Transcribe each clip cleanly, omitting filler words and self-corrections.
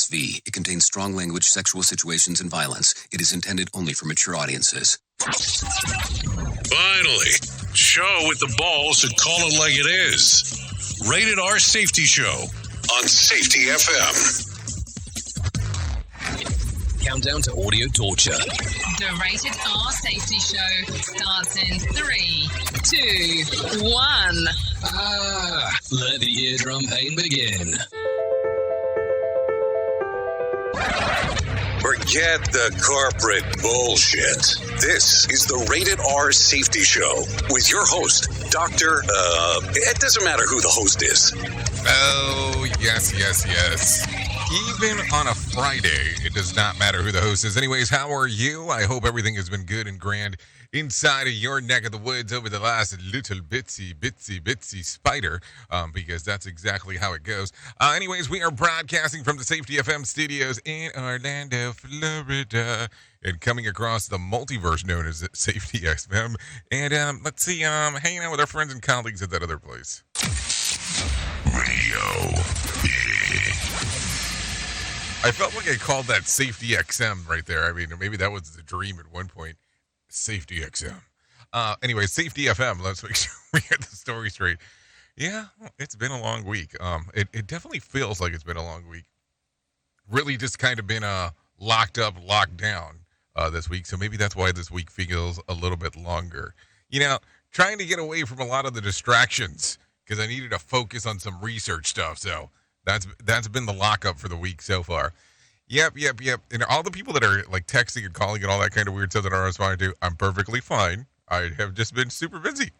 PSV. It contains strong language, sexual situations, and violence. It is intended only for mature audiences. Finally, show with the balls to call it like it is. Rated R Safety Show on Safety FM. Countdown to audio torture. The Rated R Safety Show starts in 3, 2, 1. Let the eardrum pain begin. Forget the corporate bullshit. This is the Rated R Safety Show with your host, Dr. It doesn't matter who the host is. Oh, yes. Even on a Friday, it does not matter who the host is. Anyways, how are you? I hope everything has been good and grand inside of your neck of the woods over the last little bitsy spider, because that's exactly how it goes. Anyways, we are broadcasting from the Safety FM studios in Orlando, Florida, and coming across the multiverse known as Safety FM. And let's see, hanging out with our friends and colleagues at that other place. Radio. I felt like I called that Safety XM right there. I mean, maybe that was the dream at one point. Safety XM. Anyway, Safety FM. Let's make sure we get the story straight. Yeah, it's been a long week. It definitely feels like it's been a long week. Really just kind of been locked up, locked down this week. So maybe that's why this week feels a little bit longer. You know, trying to get away from a lot of the distractions because I needed to focus on some research stuff. So that's been the lockup for the week so far. Yep. And all the people that are like texting and calling and all that kind of weird stuff that I'm responding to, I'm perfectly fine. I have just been super busy.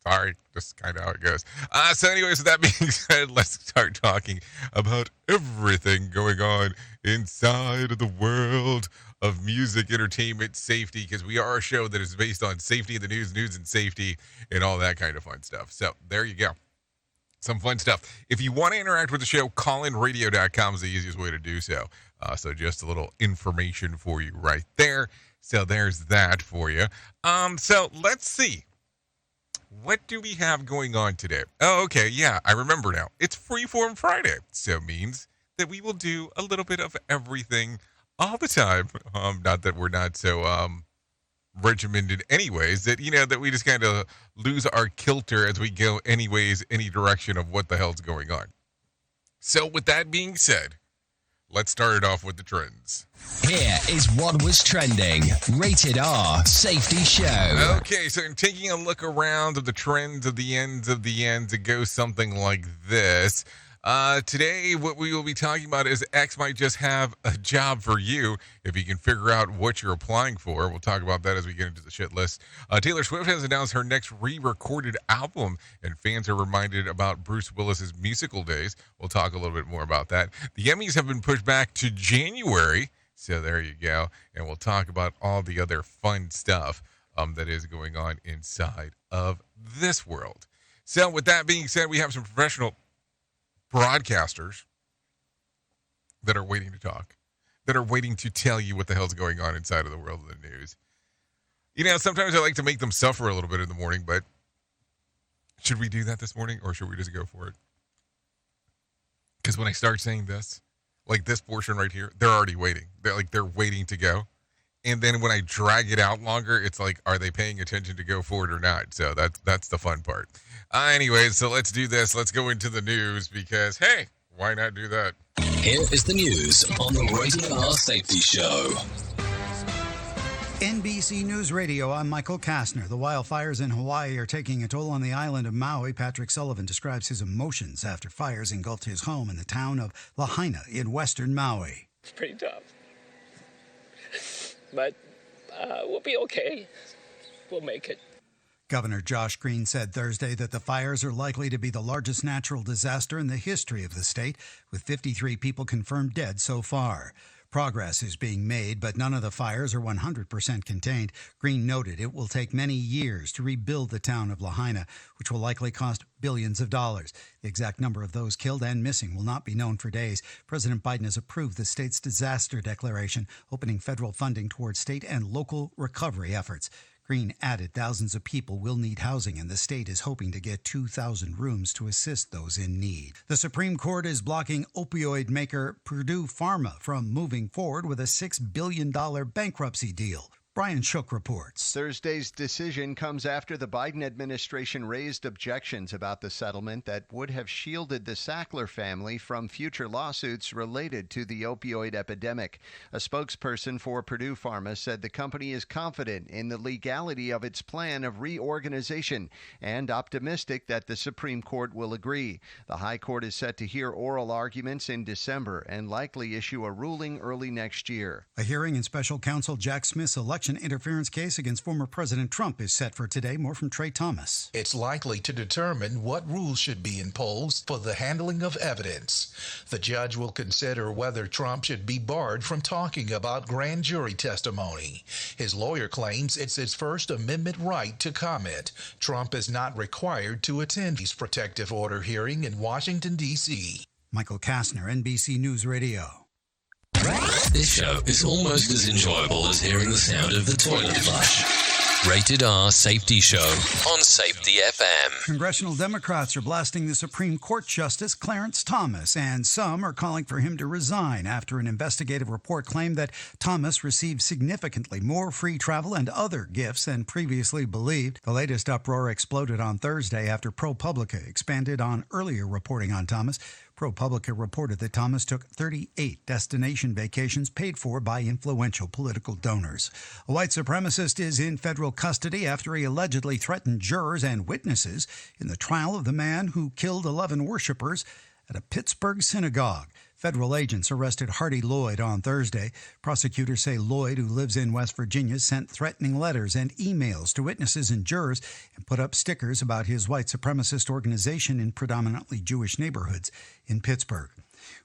Sorry, just kind of how it goes. So anyways, with that being said, let's start talking about everything going on inside of the world of music, entertainment, safety, because we are a show that is based on safety in the news and safety, and all that kind of fun stuff. So there you go. Some fun stuff. If you want to interact with the show, callinradio.com is the easiest way to do so. So just a little information for you right there. So there's that for you. So let's see. What do we have going on today? Oh, okay. Yeah, I remember now. It's Freeform Friday. So it means that we will do a little bit of everything all the time. Not that we're not so regimented anyways, that that we just kind of lose our kilter as we go anyways, any direction of what the hell's going on. So with that being said, let's start it off with the trends. Here is what was trending. Rated R Safety Show. Okay, so in taking a look around of the trends of the ends, it goes something like this. Today, what we will be talking about is X might just have a job for you if you can figure out what you're applying for. We'll talk about that as we get into the shit list. Taylor Swift has announced her next re-recorded album, and fans are reminded about Bruce Willis's musical days. We'll talk a little bit more about that. The Emmys have been pushed back to January, so there you go. And we'll talk about all the other fun stuff that is going on inside of this world. So with that being said, we have some professional broadcasters that are waiting to talk, that are waiting to tell you what the hell's going on inside of the world of the news. Sometimes I like to make them suffer a little bit in the morning, but should we do that this morning or should we just go for it? Because when I start saying this, like this portion right here, they're already waiting. They're waiting to go. And then when I drag it out longer, it's like, are they paying attention to go forward or not? So that's the fun part. Anyways, so let's do this. Let's go into the news because, hey, why not do that? Here is the news on the Rated R Safety Show. NBC News Radio, I'm Michael Kastner. The wildfires in Hawaii are taking a toll on the island of Maui. Patrick Sullivan describes his emotions after fires engulfed his home in the town of Lahaina in western Maui. It's pretty tough. But we'll be okay. We'll make it. Governor Josh Green said Thursday that the fires are likely to be the largest natural disaster in the history of the state, with 53 people confirmed dead so far. Progress is being made, but none of the fires are 100% contained. Green noted it will take many years to rebuild the town of Lahaina, which will likely cost billions of dollars. The exact number of those killed and missing will not be known for days. President Biden has approved the state's disaster declaration, opening federal funding towards state and local recovery efforts. Green added thousands of people will need housing, and the state is hoping to get 2,000 rooms to assist those in need. The Supreme Court is blocking opioid maker Purdue Pharma from moving forward with a $6 billion bankruptcy deal. Brian Shook reports. Thursday's decision comes after the Biden administration raised objections about the settlement that would have shielded the Sackler family from future lawsuits related to the opioid epidemic. A spokesperson for Purdue Pharma said the company is confident in the legality of its plan of reorganization and optimistic that the Supreme Court will agree. The High Court is set to hear oral arguments in December and likely issue a ruling early next year. A hearing in special counsel Jack Smith's election interference case against former President Trump is set for today. More from Trey Thomas. It's likely to determine what rules should be imposed for the handling of evidence. The judge will consider whether Trump should be barred from talking about grand jury testimony. His lawyer claims it's his First Amendment right to comment. Trump is not required to attend his protective order hearing in Washington, D.C. Michael Kastner, NBC News Radio. This show is almost as enjoyable as hearing the sound of the toilet flush. Rated R Safety Show on Safety FM. Congressional Democrats are blasting the Supreme Court Justice Clarence Thomas, and some are calling for him to resign after an investigative report claimed that Thomas received significantly more free travel and other gifts than previously believed. The latest uproar exploded on Thursday after ProPublica expanded on earlier reporting on Thomas. ProPublica reported that Thomas took 38 destination vacations paid for by influential political donors. A white supremacist is in federal custody after he allegedly threatened jurors and witnesses in the trial of the man who killed 11 worshipers at a Pittsburgh synagogue. Federal agents arrested Hardy Lloyd on Thursday. Prosecutors say Lloyd, who lives in West Virginia, sent threatening letters and emails to witnesses and jurors and put up stickers about his white supremacist organization in predominantly Jewish neighborhoods in Pittsburgh.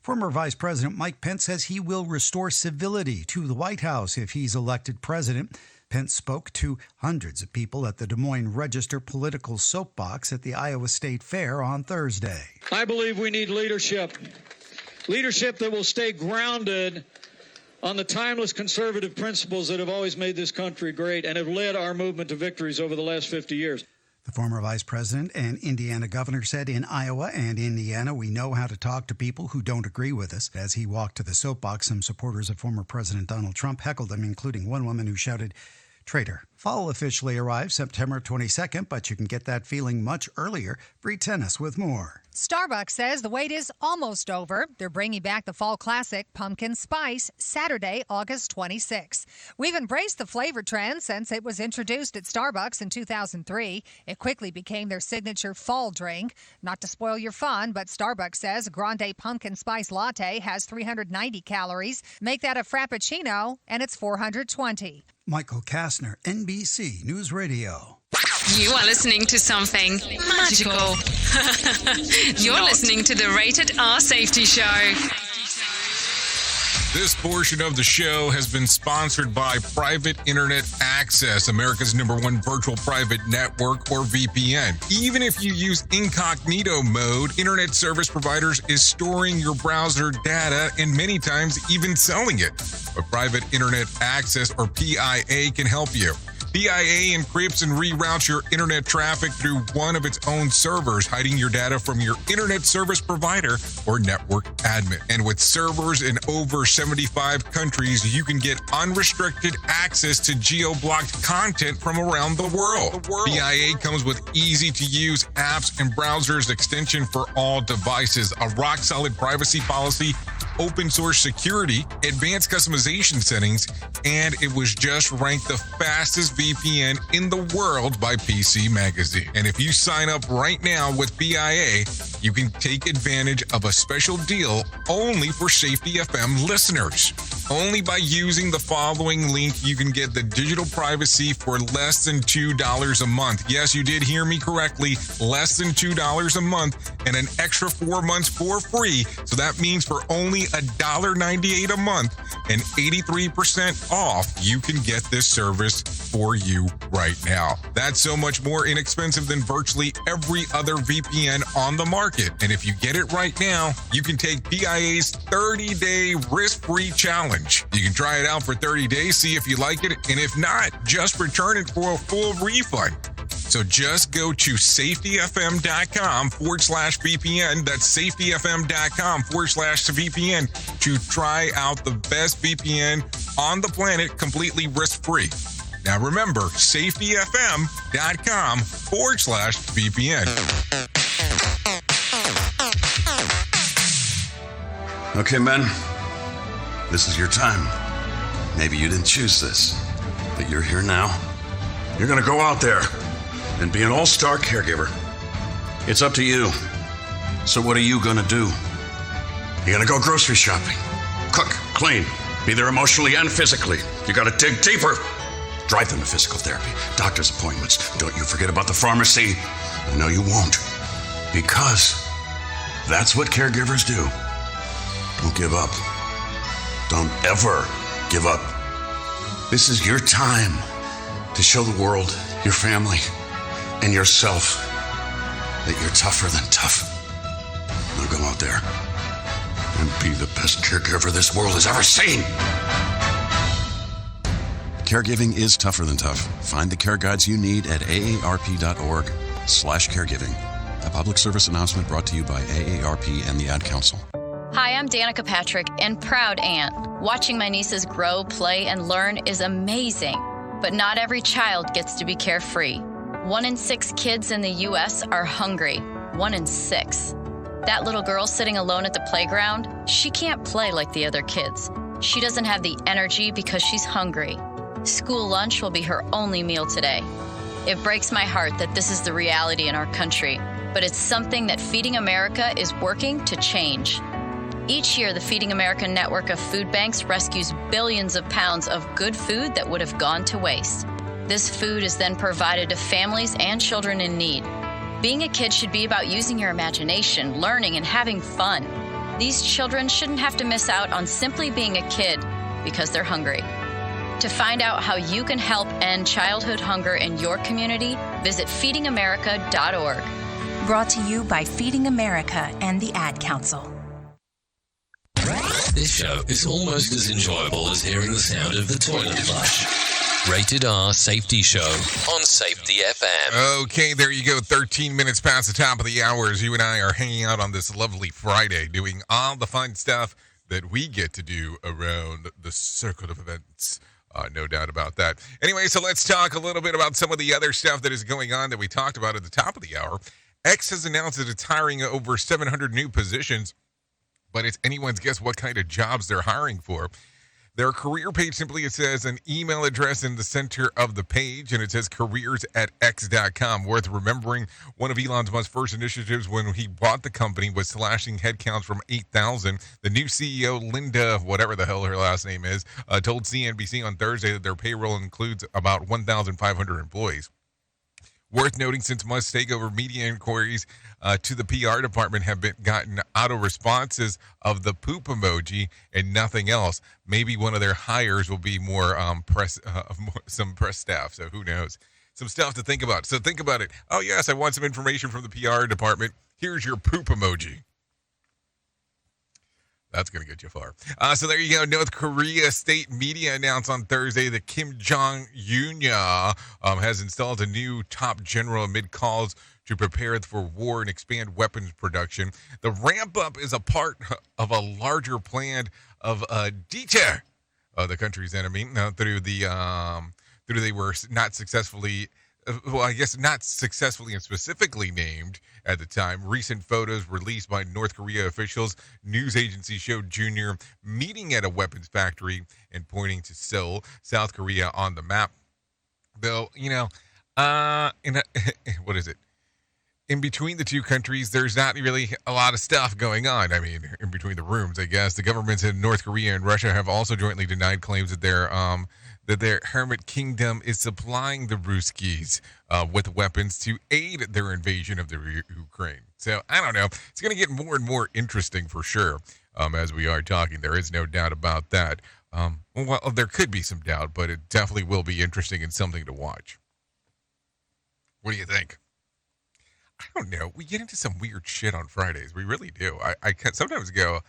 Former Vice President Mike Pence says he will restore civility to the White House if he's elected president. Pence spoke to hundreds of people at the Des Moines Register political soapbox at the Iowa State Fair on Thursday. I believe we need leadership. Leadership that will stay grounded on the timeless conservative principles that have always made this country great and have led our movement to victories over the last 50 years. The former vice president and Indiana governor said, in Iowa and Indiana, we know how to talk to people who don't agree with us. As he walked to the soapbox, some supporters of former President Donald Trump heckled him, including one woman who shouted, "Traitor." Fall officially arrives September 22nd, but you can get that feeling much earlier. Free tennis with more. Starbucks says the wait is almost over. They're bringing back the fall classic Pumpkin Spice Saturday, August 26th. We've embraced the flavor trend since it was introduced at Starbucks in 2003. It quickly became their signature fall drink. Not to spoil your fun, but Starbucks says a Grande Pumpkin Spice Latte has 390 calories. Make that a Frappuccino, and it's 420. Michael Kastner, NBC News Radio. You are listening to something magical. You're listening to the Rated R Safety Show. This portion of the show has been sponsored by Private Internet Access, America's #1 virtual private network, or VPN. Even if you use incognito mode, internet service providers is storing your browser data and many times even selling it. But Private Internet Access, or PIA, can help you. PIA encrypts and reroutes your internet traffic through one of its own servers, hiding your data from your internet service provider or network admin. And with servers in over 75 countries, you can get unrestricted access to geo-blocked content from around the world. PIA comes with easy-to-use apps and browsers extension for all devices, a rock-solid privacy policy, open source security, advanced customization settings, and it was just ranked the fastest VPN in the world by PC Magazine. And if you sign up right now with PIA, you can take advantage of a special deal only for Safety FM listeners. Only by using the following link, you can get the digital privacy for less than $2 a month. Yes, you did hear me correctly, less than $2 a month, and an extra 4 months for free. So that means for only $1.98 a month, and 83% off, you can get this service for you right now. That's so much more inexpensive than virtually every other VPN on the market. And if you get it right now, you can take PIA's 30-day risk-free challenge. You can try it out for 30 days, see if you like it, and if not, just return it for a full refund. So just go to safetyfm.com/VPN. That's safetyfm.com/VPN to try out the best VPN on the planet completely risk-free. Now remember, safetyfm.com/VPN. Okay, men, this is your time. Maybe you didn't choose this, but you're here now. You're going to go out there and be an all-star caregiver. It's up to you. So what are you going to do? You're going to go grocery shopping, cook, clean, be there emotionally and physically. You got to dig deeper. Drive them to physical therapy, doctor's appointments. Don't you forget about the pharmacy. I know you won't, because that's what caregivers do. Don't give up. Don't ever give up. This is your time to show the world, your family, and yourself that you're tougher than tough. Now go out there and be the best caregiver this world has ever seen. Caregiving is tougher than tough. Find the care guides you need at aarp.org/caregiving. A public service announcement brought to you by AARP and the Ad Council. Hi, I'm Danica Patrick and proud aunt. Watching my nieces grow, play, and learn is amazing. But not every child gets to be carefree. 1 in 6 kids in the U.S. are hungry. 1 in 6. That little girl sitting alone at the playground, she can't play like the other kids. She doesn't have the energy because she's hungry. School lunch will be her only meal today. It breaks my heart that this is the reality in our country, but it's something that Feeding America is working to change. Each year, the Feeding America network of food banks rescues billions of pounds of good food that would have gone to waste. This food is then provided to families and children in need. Being a kid should be about using your imagination, learning, and having fun. These children shouldn't have to miss out on simply being a kid because they're hungry. To find out how you can help end childhood hunger in your community, visit feedingamerica.org. Brought to you by Feeding America and the Ad Council. This show is almost as enjoyable as hearing the sound of the toilet flush. Rated R Safety Show on Safety FM. Okay, there you go. 13 minutes past the top of the hour as you and I are hanging out on this lovely Friday doing all the fun stuff that we get to do around the circle of events. No doubt about that. Anyway, so let's talk a little bit about some of the other stuff that is going on that we talked about at the top of the hour. X has announced that it's hiring over 700 new positions, but it's anyone's guess what kind of jobs they're hiring for. Their career page simply, it says an email address in the center of the page, and it says careers@x.com. Worth remembering, one of Elon Musk's first initiatives when he bought the company was slashing headcounts from 8,000. The new CEO, Linda, whatever the hell her last name is, told CNBC on Thursday that their payroll includes about 1,500 employees. Worth noting, since Musk's takeover, media inquiries to the PR department have gotten auto responses of the poop emoji and nothing else. Maybe one of their hires will be more some press staff. So who knows? Some stuff to think about. So think about it. Oh yes, I want some information from the PR department. Here's your poop emoji. That's going to get you far. So there you go. North Korea state media announced on Thursday that Kim Jong-un has installed a new top general amid calls to prepare for war and expand weapons production. The ramp up is a part of a larger plan of deter the country's enemy through they were not successfully. Well, I guess not successfully and specifically named at the time. Recent photos released by North Korea officials, news agency showed Jr. meeting at a weapons factory and pointing to Seoul, South Korea on the map. Though, what is it? In between the two countries, there's not really a lot of stuff going on. I mean, in between the rooms, I guess. The governments in North Korea and Russia have also jointly denied claims that that their hermit kingdom is supplying the Ruskies with weapons to aid their invasion of the Ukraine. So I don't know. It's going to get more and more interesting for sure as we are talking. There is no doubt about that. Well, there could be some doubt, but it definitely will be interesting and something to watch. What do you think? I don't know. We get into some weird shit on Fridays. We really do. I sometimes go,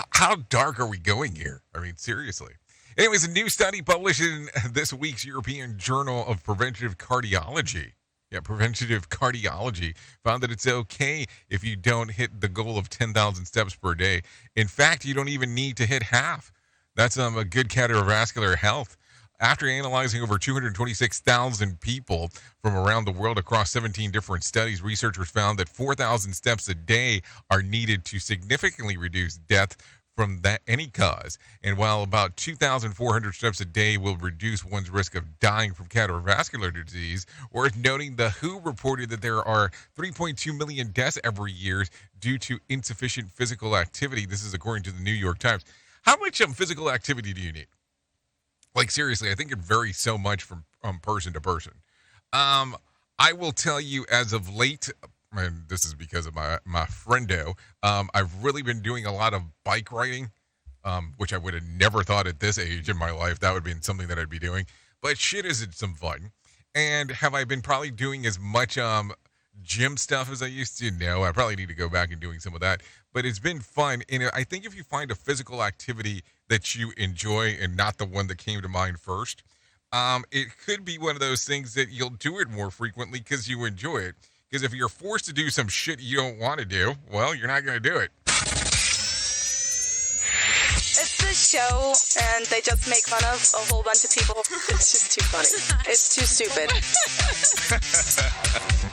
how dark are we going here? I mean, seriously. Anyways, a new study published in this week's European Journal of Preventive Cardiology. Yeah, Preventative Cardiology found that it's okay if you don't hit the goal of 10,000 steps per day. In fact, you don't even need to hit half. That's a good cardiovascular health. After analyzing over 226,000 people from around the world across 17 different studies, researchers found that 4,000 steps a day are needed to significantly reduce death from any cause. And while about 2,400 steps a day will reduce one's risk of dying from cardiovascular disease, worth noting the WHO reported that there are 3.2 million deaths every year due to insufficient physical activity. This is according to the New York Times. How much physical activity do you need? Like, seriously, I think it varies so much from person to person. I will tell you, as of late, and this is because of my friendo, I've really been doing a lot of bike riding, which I would have never thought at this age in my life that would be something that I'd be doing. But shit, is it some fun. And have I been probably doing as much gym stuff as I used to? No, I probably need to go back and doing some of that. But it's been fun. And I think if you find a physical activity that you enjoy and not the one that came to mind first, it could be one of those things that you'll do it more frequently because you enjoy it. Because if you're forced to do some shit you don't want to do, well, you're not going to do it. It's this show, and they just make fun of a whole bunch of people. It's just too funny. It's too stupid.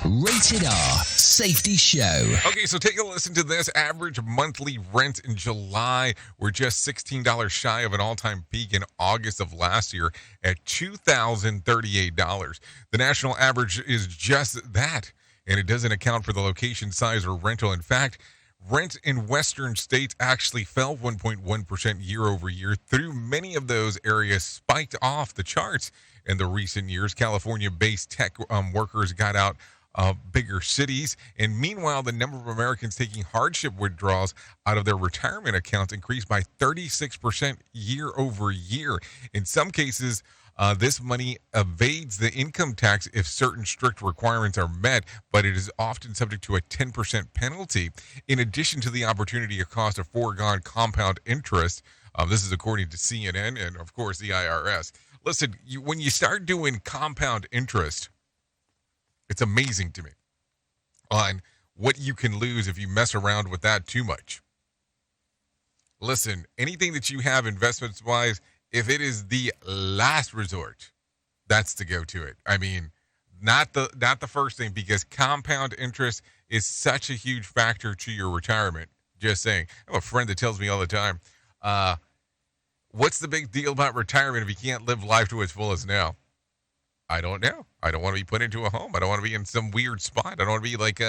Rated R Safety Show. Okay, so take a listen to this. Average monthly rent in July were just $16 shy of an all-time peak in August of last year at $2,038. The national average is just that, and it doesn't account for the location, size, or rental. In fact, rent in western states actually fell 1.1% year over year. Through many of those areas spiked off the charts in the recent years. California-based tech workers got out bigger cities, and meanwhile, the number of Americans taking hardship withdrawals out of their retirement accounts increased by 36% year over year. In some cases, this money evades the income tax if certain strict requirements are met, but it is often subject to a 10% penalty. In addition to the opportunity cost of foregone compound interest, this is according to CNN and, of course, the IRS. Listen, when you start doing compound interest, it's amazing to me on what you can lose if you mess around with that too much. Listen, anything that you have investments-wise, if it is the last resort, that's the go-to it. I mean, not the first thing, because compound interest is such a huge factor to your retirement. Just saying. I have a friend that tells me all the time, what's the big deal about retirement if you can't live life to its fullest now? I don't know. I don't want to be put into a home. I don't want to be in some weird spot. I don't want to be like,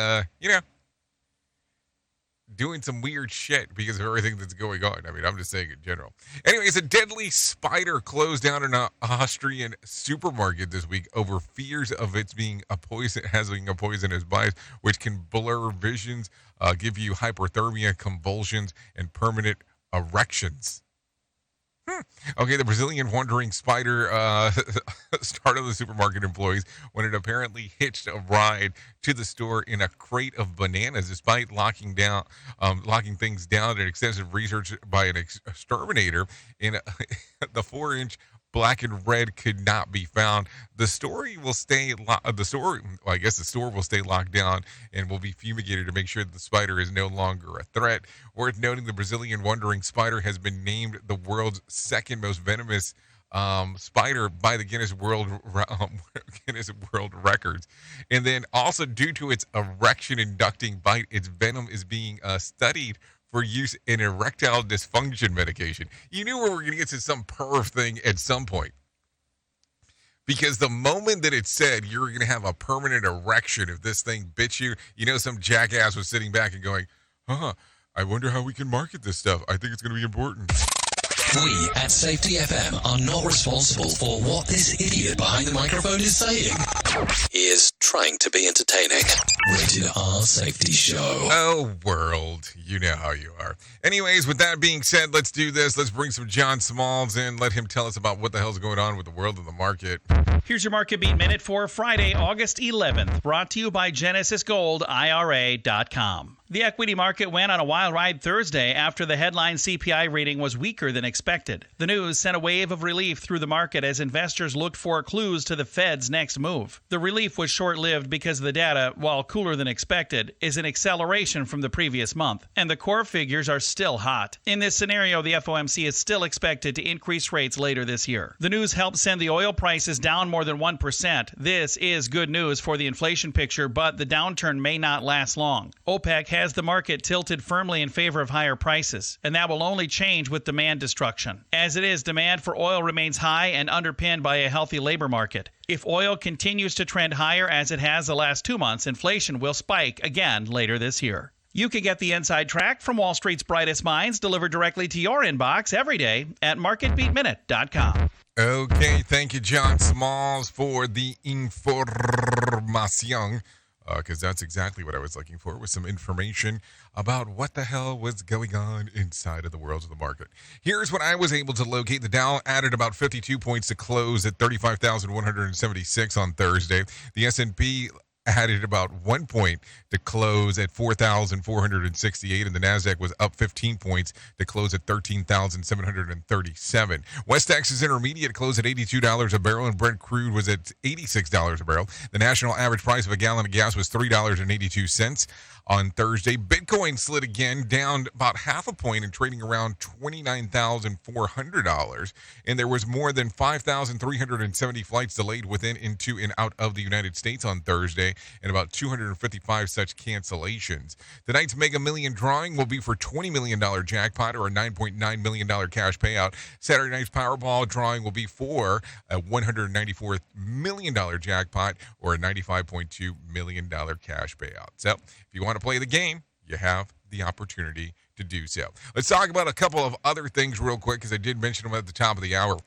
doing some weird shit because of everything that's going on. I mean, I'm just saying in general. Anyways, a deadly spider closed down an Austrian supermarket this week over fears of its being having a poisonous bite, which can blur visions, give you hypothermia, convulsions, and permanent erections. Okay, the Brazilian wandering spider startled the supermarket employees when it apparently hitched a ride to the store in a crate of bananas, despite locking things down. And extensive research by an exterminator in the 4-inch black and red could not be found. The store will stay locked down and will be fumigated to make sure that the spider is no longer a threat. Worth noting, the Brazilian wandering spider has been named the world's second most venomous spider by the Guinness World Records. And then also, due to its erection-inducting bite, its venom is being studied for use in erectile dysfunction medication. You knew we were going to get to some perv thing at some point. Because the moment that it said you're going to have a permanent erection if this thing bit you, some jackass was sitting back and going, I wonder how we can market this stuff. I think it's going to be important. We at Safety FM are not responsible for what this idiot behind the microphone is saying. He is trying to be entertaining. Rated R Safety Show. Oh, world. You know how you are. Anyways, with that being said, let's do this. Let's bring some John Smalls in. Let him tell us about what the hell's going on with the world and the market. Here's your Market Beat Minute for Friday, August 11th, brought to you by GenesisGoldIRA.com. The equity market went on a wild ride Thursday after the headline CPI reading was weaker than expected. The news sent a wave of relief through the market as investors looked for clues to the Fed's next move. The relief was short-lived because the data, while cooler than expected, is an acceleration from the previous month, and the core figures are still hot. In this scenario, the FOMC is still expected to increase rates later this year. The news helped send the oil prices down more than 1%. This is good news for the inflation picture, but the downturn may not last long. OPEC has the market tilted firmly in favor of higher prices, and that will only change with demand destruction. As it is, demand for oil remains high and underpinned by a healthy labor market. If oil continues to trend higher as it has the last 2 months, inflation will spike again later this year. You can get the inside track from Wall Street's brightest minds delivered directly to your inbox every day at MarketBeatMinute.com. Okay, thank you, John Smalls, for the information. Because that's exactly what I was looking for, was some information about what the hell was going on inside of the world of the market. Here's what I was able to locate. The Dow added about 52 points to close at 35,176 on Thursday. The S&P added about 1 point to close at 4,468, and the NASDAQ was up 15 points to close at 13,737. West Texas Intermediate closed at $82 a barrel, and Brent crude was at $86 a barrel. The national average price of a gallon of gas was $3.82 on Thursday. Bitcoin slid again, down about half a point and trading around $29,400. And there was more than 5,370 flights delayed within, into, and out of the United States on Thursday, and about 255 such cancellations. Tonight's Mega Million drawing will be for $20 million jackpot or a $9.9 million cash payout. Saturday night's Powerball drawing will be for a $194 million jackpot or a $95.2 million cash payout. So if you want to play the game, you have the opportunity to do so. Let's talk about a couple of other things real quick, because I did mention them at the top of the hour.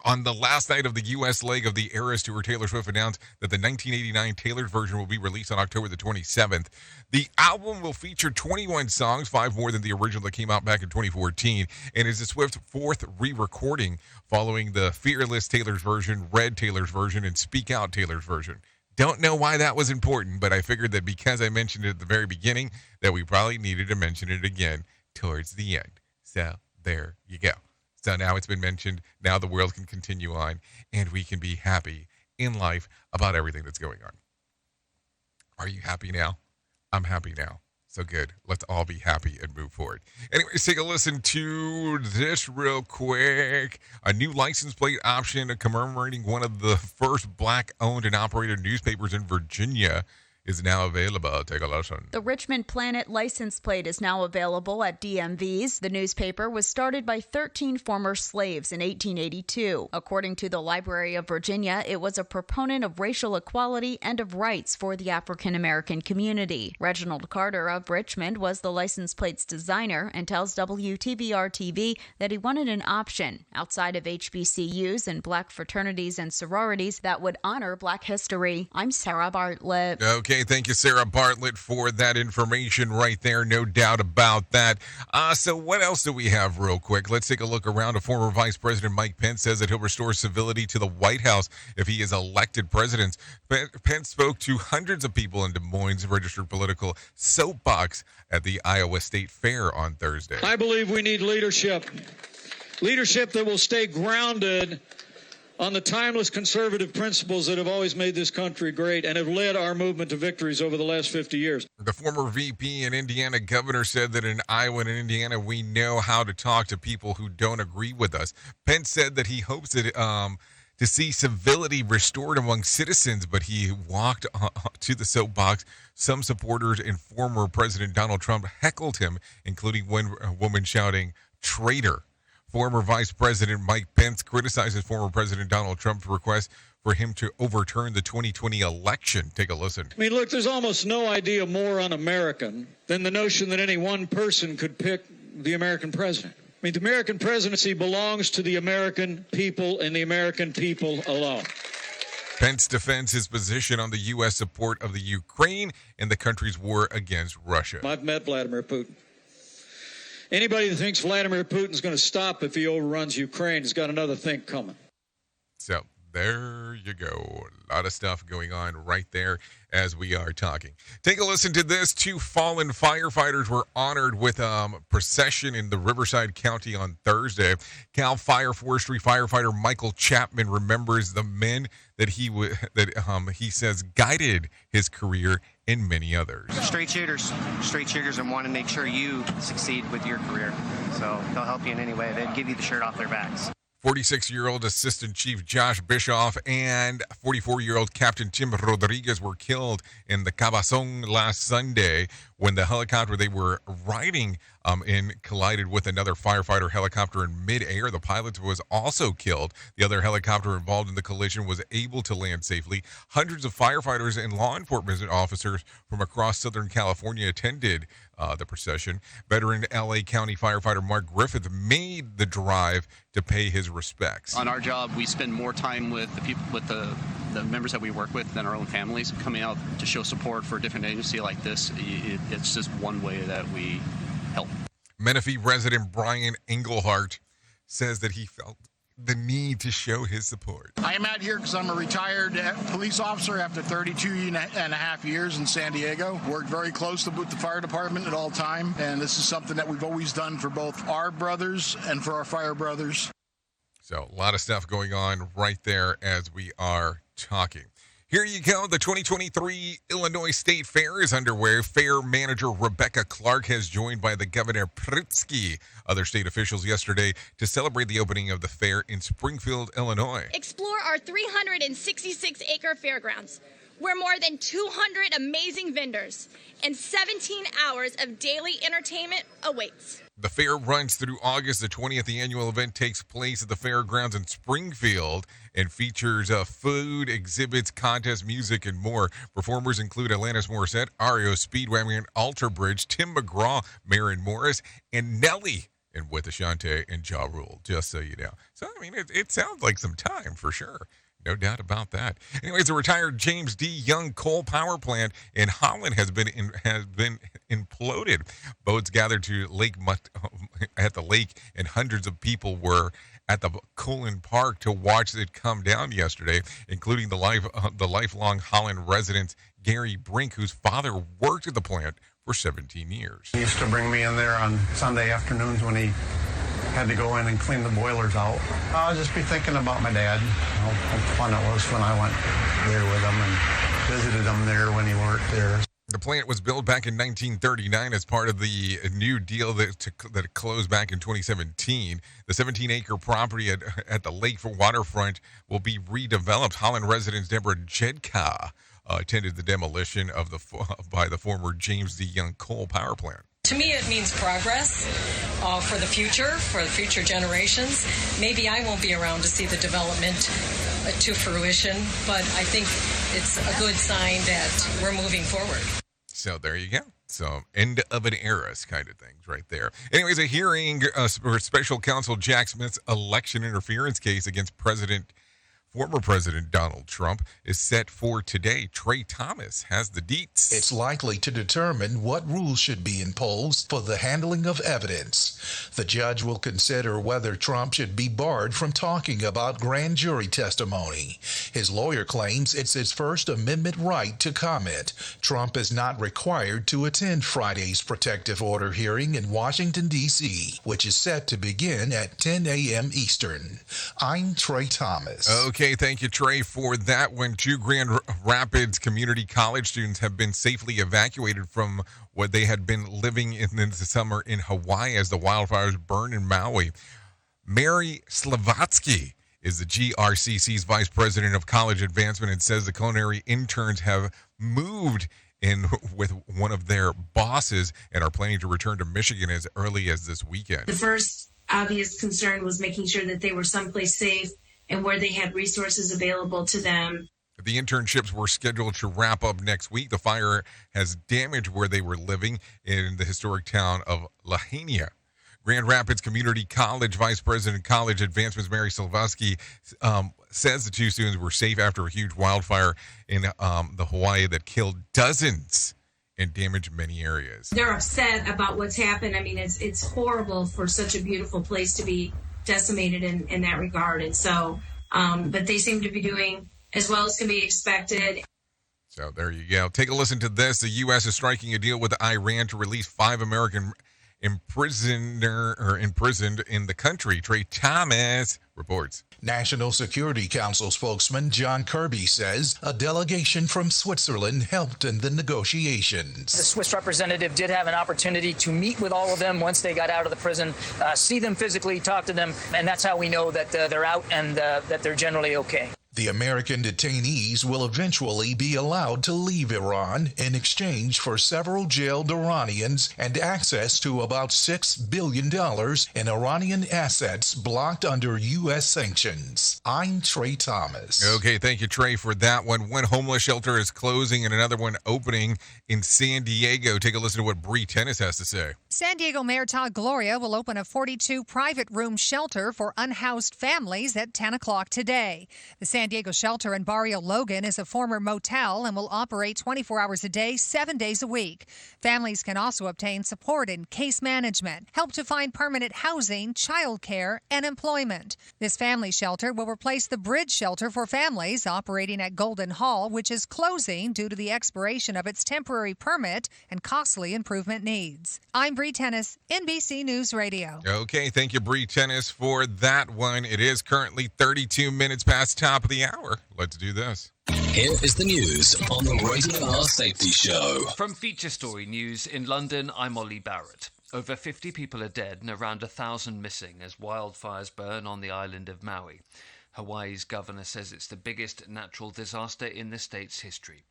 On the last night of the U.S. leg of the Eras Tour, Taylor Swift announced that the 1989 tailored version will be released on October the 27th. The album will feature 21 songs, 5 more than the original that came out back in 2014, and is the Swift's 4th re-recording following the Fearless Taylor's version, Red Taylor's version, and Speak Out Taylor's version. Don't know why that was important, but I figured that because I mentioned it at the very beginning, that we probably needed to mention it again towards the end. So there you go. So now it's been mentioned. Now the world can continue on, and we can be happy in life about everything that's going on. Are you happy now? I'm happy now. So good. Let's all be happy and move forward. Anyways, take a listen to this real quick. A new license plate option commemorating one of the first black-owned and operated newspapers in Virginia is now available. Take a listen. The Richmond Planet license plate is now available at DMVs. The newspaper was started by 13 former slaves in 1882. According to the Library of Virginia, it was a proponent of racial equality and of rights for the African American community. Reginald Carter of Richmond was the license plate's designer and tells WTVR-TV that he wanted an option outside of HBCUs and black fraternities and sororities that would honor black history. I'm Sarah Bartlett. Okay, thank you, Sarah Bartlett, for that information right there. No doubt about that. So what else do we have real quick? Let's take a look around. A former Vice President Mike Pence says that he'll restore civility to the White House if he is elected president. Pence spoke to hundreds of people in Des Moines' registered political soapbox at the Iowa State Fair on Thursday. I believe we need leadership. Leadership that will stay grounded on the timeless conservative principles that have always made this country great and have led our movement to victories over the last 50 years. The former VP and Indiana governor said that in Iowa and Indiana, we know how to talk to people who don't agree with us. Pence said that he hopes that to see civility restored among citizens, but he walked to the soapbox. Some supporters and former President Donald Trump heckled him, including one woman shouting, "Traitor." Former Vice President Mike Pence criticizes former President Donald Trump's request for him to overturn the 2020 election. Take a listen. I mean, look, there's almost no idea more un-American than the notion that any one person could pick the American president. I mean, the American presidency belongs to the American people and the American people alone. Pence defends his position on the U.S. support of the Ukraine and the country's war against Russia. I've met Vladimir Putin. Anybody that thinks Vladimir Putin's going to stop if he overruns Ukraine has got another thing coming. So there you go. A lot of stuff going on right there as we are talking. Take a listen to this. 2 fallen firefighters were honored with procession in the Riverside County on Thursday. Cal Fire Forestry firefighter Michael Chapman remembers the men that he says guided his career and many others. Straight shooters and want to make sure you succeed with your career. So they'll help you in any way. They'll give you the shirt off their backs. 46-year-old Assistant Chief Josh Bischoff and 44-year-old Captain Tim Rodriguez were killed in the Cabazon last Sunday when the helicopter they were riding in collided with another firefighter helicopter in midair. The pilot was also killed. The other helicopter involved in the collision was able to land safely. Hundreds of firefighters and law enforcement officers from across Southern California attended the procession. Veteran L.A. County firefighter Mark Griffith made the drive to pay his respects. On our job, we spend more time with the people, with the members that we work with than our own families. Coming out to show support for a different agency like this, it's just one way that we help. Menifee resident Brian Englehart says that he felt the need to show his support. I am out here because I'm a retired police officer after 32 and a half years in San Diego. Worked very closely with the fire department at all time, and this is something that we've always done for both our brothers and for our fire brothers. So a lot of stuff going on right there as we are talking. Here you go. The 2023 Illinois State Fair is underway. Fair manager Rebecca Clark has joined by the Governor Pritzker, other state officials yesterday to celebrate the opening of the fair in Springfield, Illinois. Explore our 366-acre fairgrounds, where more than 200 amazing vendors and 17 hours of daily entertainment awaits. The fair runs through August. The 20th annual event takes place at the fairgrounds in Springfield and features food, exhibits, contests, music, and more. Performers include Alanis Morissette, REO Speedwagon, Alter Bridge, Tim McGraw, Maren Morris, and Nelly, and with Ashante and Ja Rule, just so you know. So, I mean, it sounds like some time for sure. No doubt about that. Anyways, the retired James D. Young coal power plant in Holland has been imploded. Boats gathered to at the lake, and hundreds of people were at the Cullen Park to watch it come down yesterday, including the lifelong Holland resident Gary Brink, whose father worked at the plant for 17 years. He used to bring me in there on Sunday afternoons when he had to go in and clean the boilers out. I'll just be thinking about my dad, how fun it was when I went there with him and visited him there when he worked there. The plant was built back in 1939 as part of the New Deal that closed back in 2017. The 17-acre property at the lake waterfront will be redeveloped. Holland resident Deborah Jedka attended the demolition by the former James D. Young coal power plant. To me, it means progress for the future generations. Maybe I won't be around to see the development to fruition, but I think it's a good sign that we're moving forward. So there you go. So end of an era kind of things right there. Anyways, a hearing for special counsel Jack Smith's election interference case against former President Donald Trump is set for today. Trey Thomas has the deets. It's likely to determine what rules should be imposed for the handling of evidence. The judge will consider whether Trump should be barred from talking about grand jury testimony. His lawyer claims it's his First Amendment right to comment. Trump is not required to attend Friday's protective order hearing in Washington, D.C., which is set to begin at 10 a.m. Eastern. I'm Trey Thomas. Okay, thank you, Trey, for that one. 2 Grand Rapids Community College students have been safely evacuated from what they had been living in the summer in Hawaii as the wildfires burn in Maui. Mary Slavatsky is the GRCC's Vice President of College Advancement and says the culinary interns have moved in with one of their bosses and are planning to return to Michigan as early as this weekend. The first obvious concern was making sure that they were someplace safe and where they had resources available to them. The internships were scheduled to wrap up next week. The fire has damaged where they were living in the historic town of Lahaina. Grand Rapids Community College Vice President College Advancements Mary Silvosky says the two students were safe after a huge wildfire in the Hawaii that killed dozens and damaged many areas. They're upset about what's happened. I mean, it's horrible for such a beautiful place to be decimated in that regard. And so, but they seem to be doing as well as can be expected. So there you go. Take a listen to this. The U.S. is striking a deal with Iran to release 5 American imprisoned in the country. Trey Thomas reports. National Security Council spokesman John Kirby says a delegation from Switzerland helped in the negotiations. The Swiss representative did have an opportunity to meet with all of them once they got out of the prison, see them physically, talk to them, and that's how we know that they're out and that they're generally okay. The American detainees will eventually be allowed to leave Iran in exchange for several jailed Iranians and access to about $6 billion in Iranian assets blocked under U.S. sanctions. I'm Trey Thomas. Okay, thank you, Trey, for that one. One homeless shelter is closing and another one opening in San Diego. Take a listen to what Bree Tennis has to say. San Diego Mayor Todd Gloria will open a 42 private room shelter for unhoused families at 10 o'clock today. The San Diego shelter in Barrio Logan is a former motel and will operate 24 hours a day, 7 days a week. Families can also obtain support in case management, help to find permanent housing, childcare, and employment. This family shelter will replace the Bridge Shelter for Families operating at Golden Hall, which is closing due to the expiration of its temporary permit and costly improvement needs. I'm Bree Tennis, NBC News Radio. Okay, thank you, Bree Tennis, for that one. It is currently 32 minutes past top of the hour. Let's do this. Here is the news on the Rated R Safety Show. From Feature Story News in London, I'm Ollie Barrett. Over 50 people are dead and around 1,000 missing as wildfires burn on the island of Maui. Hawaii's governor says it's the biggest natural disaster in the state's history.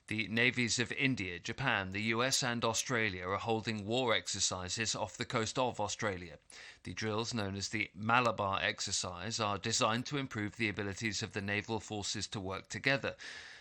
The navies of India, Japan, the US and Australia are holding war exercises off the coast of Australia. The drills, known as the Malabar exercise, are designed to improve the abilities of the naval forces to work together.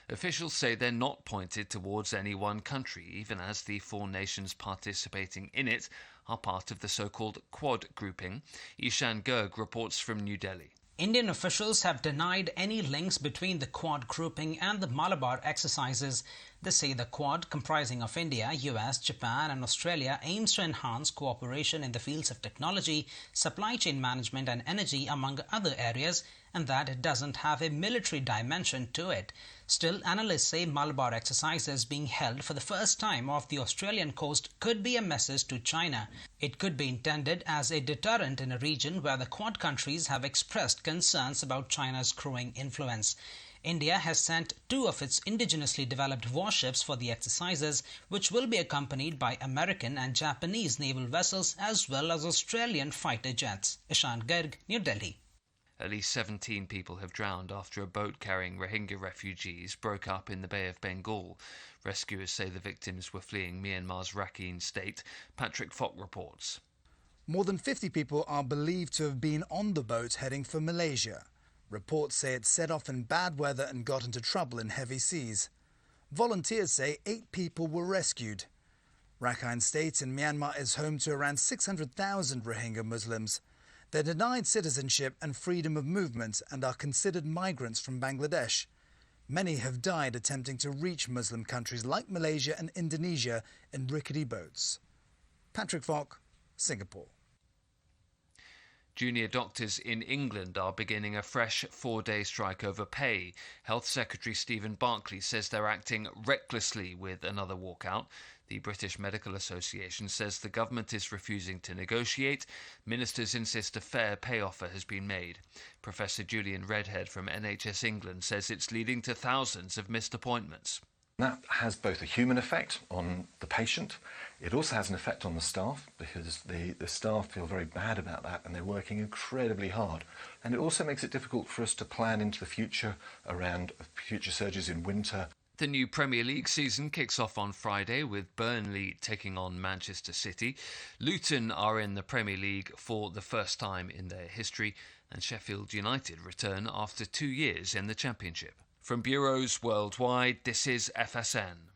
Officials say they're not pointed towards any one country, even as the 4 nations participating in it are part of the so-called Quad grouping. Ishan Garg reports from New Delhi. Indian officials have denied any links between the Quad grouping and the Malabar exercises. They say the Quad, comprising of India, US, Japan and Australia, aims to enhance cooperation in the fields of technology, supply chain management and energy, among other areas, and that it doesn't have a military dimension to it. Still, analysts say Malabar exercises being held for the first time off the Australian coast could be a message to China. It could be intended as a deterrent in a region where the Quad countries have expressed concerns about China's growing influence. India has sent 2 of its indigenously developed warships for the exercises, which will be accompanied by American and Japanese naval vessels as well as Australian fighter jets. Ishan Garg, New Delhi. At least 17 people have drowned after a boat carrying Rohingya refugees broke up in the Bay of Bengal. Rescuers say the victims were fleeing Myanmar's Rakhine state. Patrick Fock reports. More than 50 people are believed to have been on the boat heading for Malaysia. Reports say it set off in bad weather and got into trouble in heavy seas. Volunteers say 8 people were rescued. Rakhine State in Myanmar is home to around 600,000 Rohingya Muslims. They're denied citizenship and freedom of movement and are considered migrants from Bangladesh. Many have died attempting to reach Muslim countries like Malaysia and Indonesia in rickety boats. Patrick Fock, Singapore. Junior doctors in England are beginning a fresh 4-day strike over pay. Health Secretary Stephen Barclay says they're acting recklessly with another walkout. The British Medical Association says the government is refusing to negotiate. Ministers insist a fair pay offer has been made. Professor Julian Redhead from NHS England says it's leading to thousands of missed appointments. That has both a human effect on the patient. It also has an effect on the staff because the staff feel very bad about that and they're working incredibly hard. And it also makes it difficult for us to plan into the future around future surges in winter. The new Premier League season kicks off on Friday with Burnley taking on Manchester City. Luton are in the Premier League for the first time in their history, and Sheffield United return after 2 years in the Championship. From bureaus worldwide, this is FSN.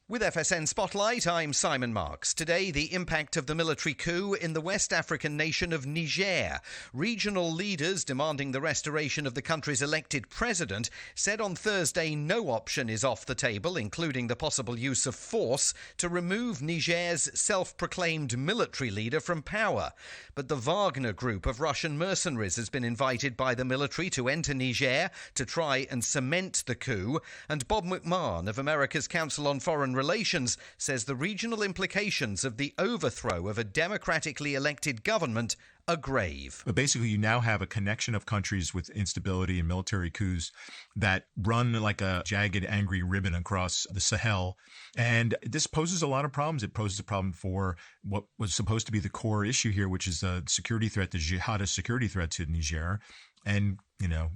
With FSN Spotlight, I'm Simon Marks. Today, the impact of the military coup in the West African nation of Niger. Regional leaders demanding the restoration of the country's elected president said on Thursday no option is off the table, including the possible use of force to remove Niger's self-proclaimed military leader from power. But the Wagner group of Russian mercenaries has been invited by the military to enter Niger to try and cement the coup. And Bob McMahon of America's Council on Foreign Relations says the regional implications of the overthrow of a democratically elected government are grave. But basically, you now have a connection of countries with instability and military coups that run like a jagged, angry ribbon across the Sahel. And this poses a lot of problems. It poses a problem for what was supposed to be the core issue here, which is the security threat, the jihadist security threat to Niger and,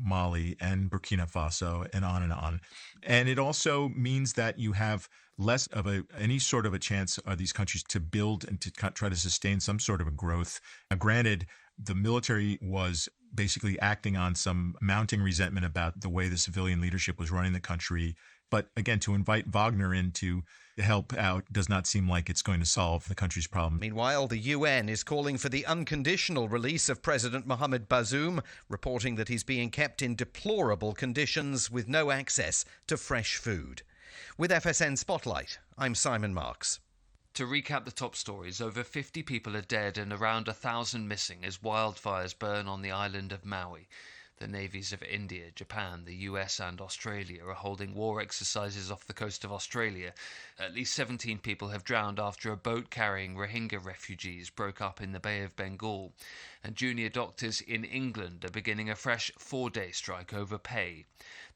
Mali and Burkina Faso and on and on. And it also means that you have less of any sort of a chance of these countries to build and to try to sustain some sort of a growth. Now, granted, the military was basically acting on some mounting resentment about the way the civilian leadership was running the country. But again, to invite Wagner in to help out does not seem like it's going to solve the country's problem. Meanwhile, the UN is calling for the unconditional release of President Mohamed Bazoum, reporting that he's being kept in deplorable conditions with no access to fresh food. With FSN Spotlight, I'm Simon Marks. To recap the top stories, over 50 people are dead and around 1,000 missing as wildfires burn on the island of Maui. The navies of India, Japan, the US and Australia are holding war exercises off the coast of Australia. At least 17 people have drowned after a boat carrying Rohingya refugees broke up in the Bay of Bengal. And junior doctors in England are beginning a fresh 4-day strike over pay.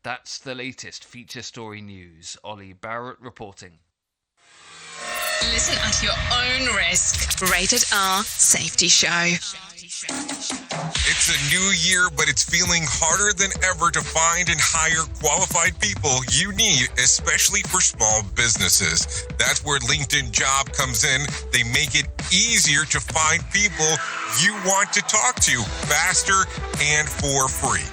That's the latest feature story news. Ollie Barrett reporting. Listen at your own risk. Rated R Safety Show. It's a new year, but it's feeling harder than ever to find and hire qualified people you need, especially for small businesses. That's where LinkedIn Job comes in. They make it easier to find people you want to talk to faster and for free.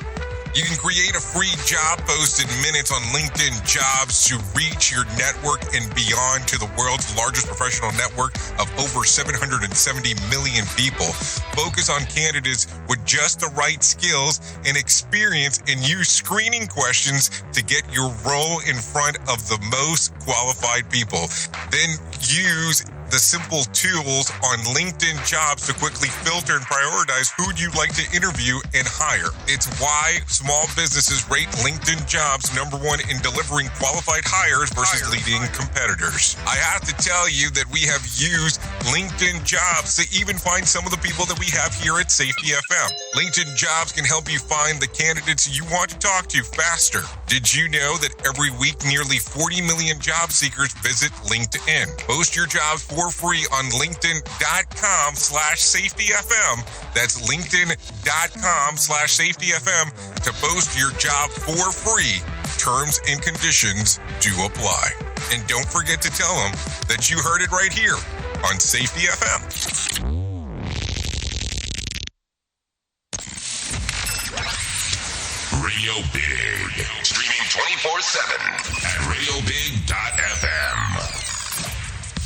You can create a free job post in minutes on LinkedIn Jobs to reach your network and beyond to the world's largest professional network of over 770 million people. Focus on candidates with just the right skills and experience and use screening questions to get your role in front of the most qualified people. Then use the simple tools on LinkedIn Jobs to quickly filter and prioritize who'd you like to interview and hire. It's why small businesses rate LinkedIn Jobs #1 in delivering qualified hires versus leading competitors. I have to tell you that we have used LinkedIn Jobs to even find some of the people that we have here at Safety FM. LinkedIn Jobs can help you find the candidates you want to talk to faster. Did you know that every week nearly 40 million job seekers visit LinkedIn? Post your jobs for free on linkedin.com/safetyfm. That's linkedin.com/safetyfm to post your job for free. Terms and conditions do apply. And don't forget to tell them that you heard it right here on Safety FM. Radio Big. Streaming 24/7 at radiobig.fm.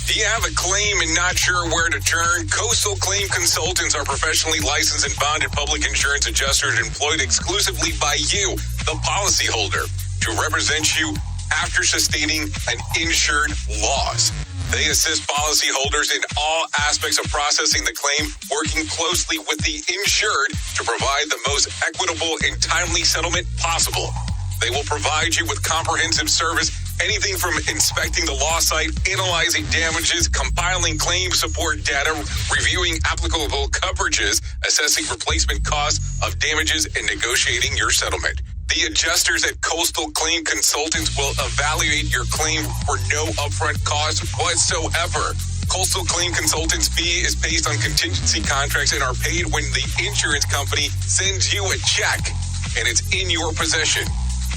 Do you have a claim and not sure where to turn? Coastal Claim Consultants are professionally licensed and bonded public insurance adjusters employed exclusively by you, the policyholder, to represent you after sustaining an insured loss. They assist policyholders in all aspects of processing the claim, working closely with the insured to provide the most equitable and timely settlement possible. They will provide you with comprehensive service, anything from inspecting the loss site, analyzing damages, compiling claim support data, reviewing applicable coverages, assessing replacement costs of damages, and negotiating your settlement. The adjusters at Coastal Claim Consultants will evaluate your claim for no upfront cost whatsoever. Coastal Claim Consultants' fee is based on contingency contracts and are paid when the insurance company sends you a check and it's in your possession.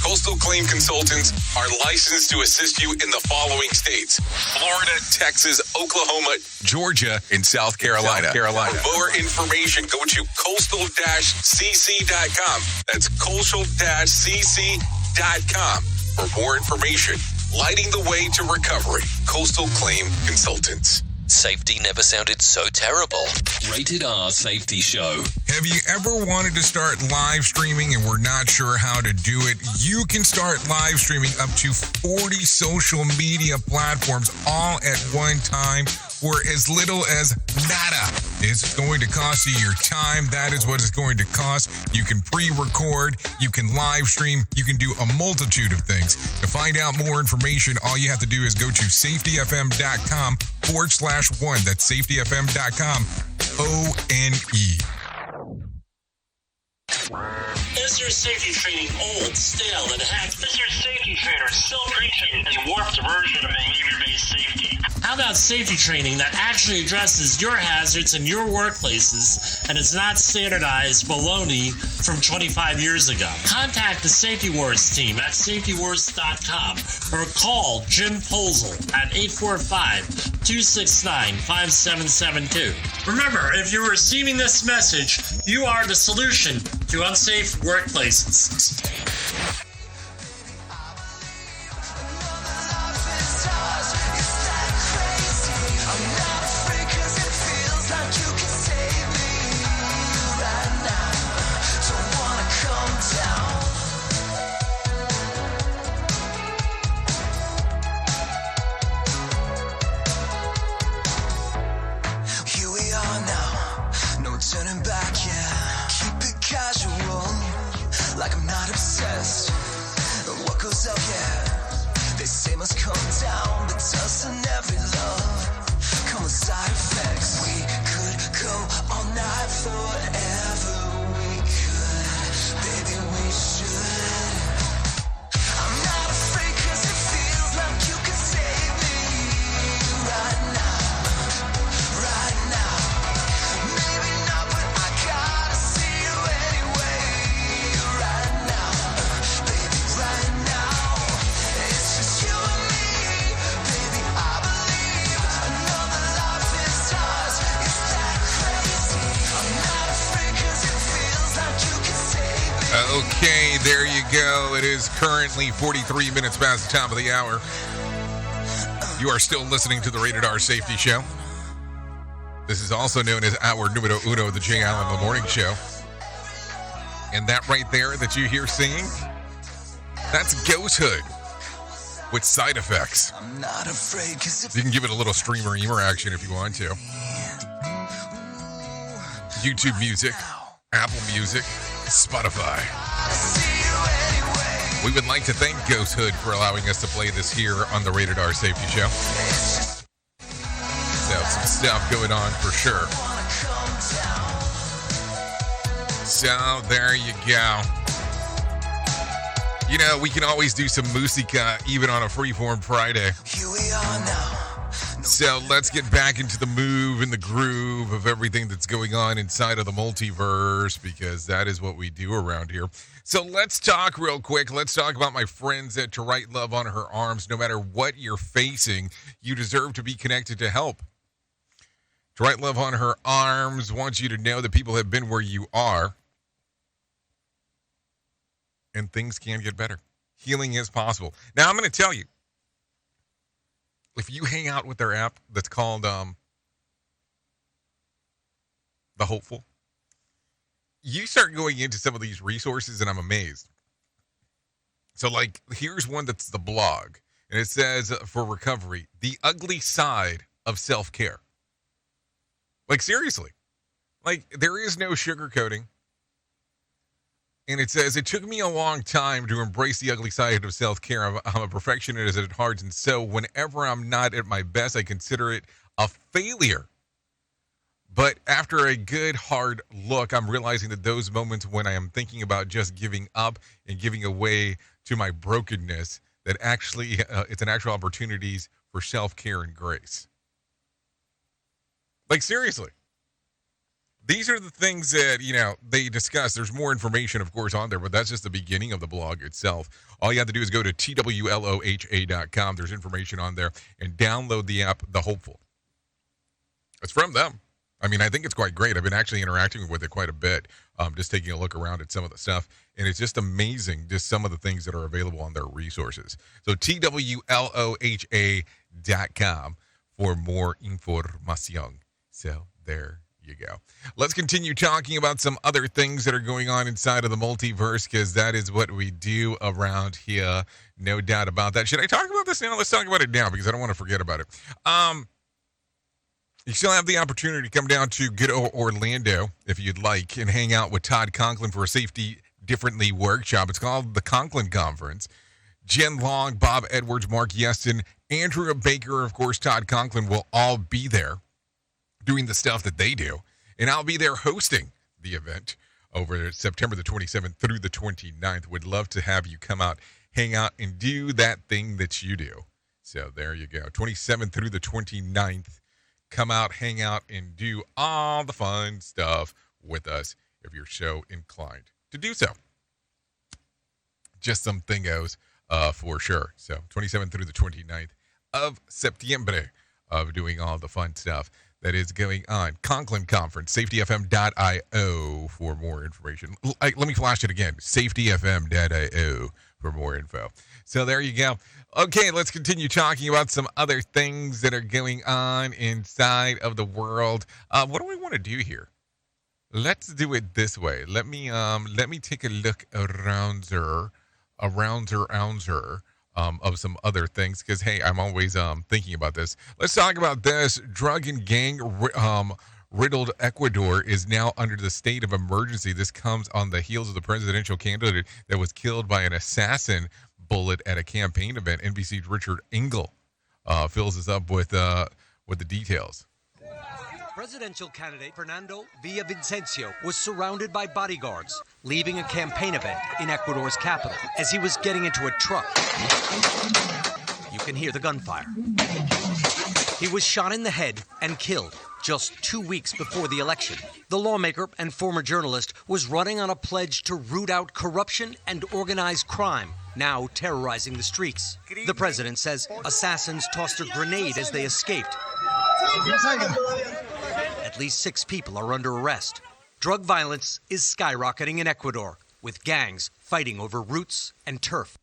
Coastal Claim Consultants are licensed to assist you in the following states: Florida, Texas, Oklahoma, Georgia, and South Carolina. For more information, go to coastal-cc.com. That's coastal-cc.com for more information. lighting the way to recovery. Coastal Claim Consultants. Safety never sounded so terrible. Rated R Safety Show. Have you ever wanted to start live streaming and were not sure how to do it? You can start live streaming up to 40 social media platforms all at one time for as little as nada. It's going to cost you your time. That is what it's going to cost. You can pre-record, you can live stream, you can do a multitude of things. To find out more information, all you have to do is go to safetyfm.com/one. That's safetyfm.com, ONE. Is your safety training old, stale, and hacked? Is your safety trainer still preaching a warped version of behavior-based safety? How about safety training that actually addresses your hazards in your workplaces and is not standardized baloney from 25 years ago? Contact the Safety Wars team at safetywars.com or call Jim Posel at 845-269-5772. Remember, if you're receiving this message, you are the solution to unsafe workplaces. Here we are now, no turning back, yeah. Keep it casual, like I'm not obsessed. What goes up, yeah, they say must come down, but doesn't every love come with side effects? We could go all night forever, we could, baby we should. I'm not afraid 'cause it feels like you can save me right now, right now. Maybe not, but I gotta see you anyway, right now, baby, right now. It's just you and me, baby, I believe another life is ours. It's that crazy. I'm not afraid 'cause it feels like you can save me. Okay, there you go. It is currently 43 minutes past the top of the hour. You are still listening to the Rated R Safety Show. This is also known as Hour Numero Uno, the Jay Allen in the Morning Show. And that right there that you hear singing, that's Ghost Hood with Side Effects. I'm not afraid 'cause it You can give it a little streamer action if you want to. YouTube Music, Apple Music, Spotify. We would like to thank Ghost Hood for allowing us to play this here on the Rated R Safety Show. So, some stuff going on for sure. So, there you go. You know, we can always do some musica even on a Freeform Friday. Here we are now. So let's get back into the move and the groove of everything that's going on inside of the multiverse, because that is what we do around here. So let's talk real quick. Let's talk about my friends at To Write Love on Her Arms. No matter what you're facing, you deserve to be connected to help. To Write Love on Her Arms wants you to know that people have been where you are, and things can get better. Healing is possible. Now, I'm going to tell you, if you hang out with their app that's called The Hopeful, you start going into some of these resources, and I'm amazed. So, like, here's one that's the blog, and it says, for recovery, the ugly side of self-care. Like, seriously. Like, there is no sugarcoating. And it says, it took me a long time to embrace the ugly side of self-care. I'm a perfectionist at heart, and so whenever I'm not at my best, I consider it a failure. But after a good, hard look, I'm realizing that those moments when I am thinking about just giving up and giving away to my brokenness, that actually it's an actual opportunities for self-care and grace. Like, seriously. These are the things that, you know, they discuss. There's more information, of course, on there, but that's just the beginning of the blog itself. All you have to do is go to twloha.com. There's information on there, and download the app, The Hopeful. It's from them. I mean, I think it's quite great. I've been actually interacting with it quite a bit, just taking a look around at some of the stuff. And it's just amazing, just some of the things that are available on their resources. So TWLOHA.com for more information. So there you go. Let's continue talking about some other things that are going on inside of the multiverse, because that is what we do around here. No doubt about that. Should I talk about this now? Let's talk about it now, because I don't want to forget about it. You still have the opportunity to come down to good old Orlando if you'd like and hang out with Todd Conklin for a Safety Differently workshop. It's called the Conklin Conference. Jen Long, Bob Edwards, Mark Yeston, Andrew Baker, of course, Todd Conklin will all be there doing the stuff that they do. And I'll be there hosting the event over September the 27th through the 29th. Would love to have you come out, hang out, and do that thing that you do. So there you go. 27th through the 29th. Come out, hang out, and do all the fun stuff with us if you're so inclined to do so. Just some thingos for sure. So 27th through the 29th of September of doing all the fun stuff that is going on. Conklin Conference, safetyfm.io for more information. Let me flash it again, safetyfm.io for more info. So there you go. Okay, let's continue talking about some other things that are going on inside of the world. What do I want to do here? Let's do it this way. Let me take a look around there, of some other things, because hey, I'm always thinking about this. Let's talk about this. Drug and gang riddled Ecuador is now under the state of emergency. This comes on the heels of the presidential candidate that was killed by an assassin bullet at a campaign event. NBC's Richard Engel fills us up with the details. Presidential candidate Fernando Villavicencio was surrounded by bodyguards leaving a campaign event in Ecuador's capital. As he was getting into a truck, you can hear the gunfire. He was shot in the head and killed just 2 weeks before the election. The lawmaker and former journalist was running on a pledge to root out corruption and organized crime, now terrorizing the streets. The president says assassins tossed a grenade as they escaped. At least 6 people are under arrest. Drug violence is skyrocketing in Ecuador, with gangs fighting over roots and turf.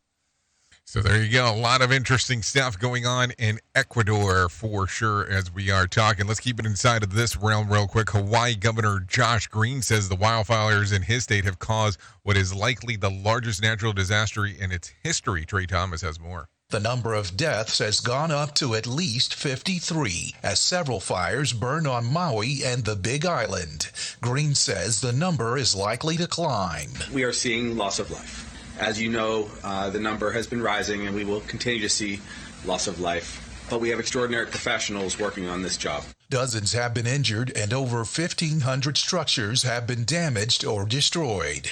So there you go. A lot of interesting stuff going on in Ecuador for sure as we are talking. Let's keep it inside of this realm real quick. Hawaii Governor Josh Green says the wildfires in his state have caused what is likely the largest natural disaster in its history. Trey Thomas has more. The number of deaths has gone up to at least 53 as several fires burn on Maui and the Big Island. Green says the number is likely to climb. We are seeing loss of life. As you know, the number has been rising and we will continue to see loss of life. But we have extraordinary professionals working on this job. Dozens have been injured and over 1,500 structures have been damaged or destroyed.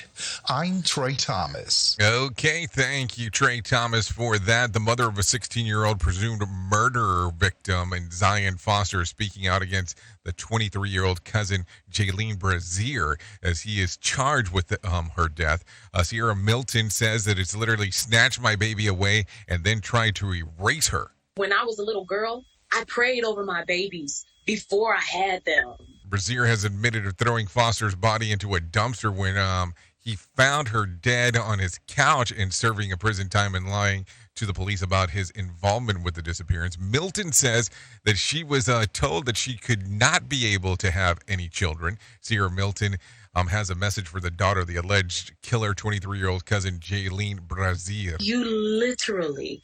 I'm Trey Thomas. Okay, thank you, Trey Thomas, for that. The mother of a 16-year-old presumed murder victim, and Zion Foster, is speaking out against the 23-year-old cousin, Jaylene Brazier, as he is charged with her death. Sierra Milton says that it's literally snatched my baby away and then tried to erase her. When I was a little girl, I prayed over my babies before I had them. Brazier has admitted to throwing Foster's body into a dumpster when he found her dead on his couch and serving a prison time and lying to the police about his involvement with the disappearance. Milton says that she was told that she could not be able to have any children. Sierra Milton has a message for the daughter of the alleged killer, 23-year-old cousin Jaylene Brazier. You literally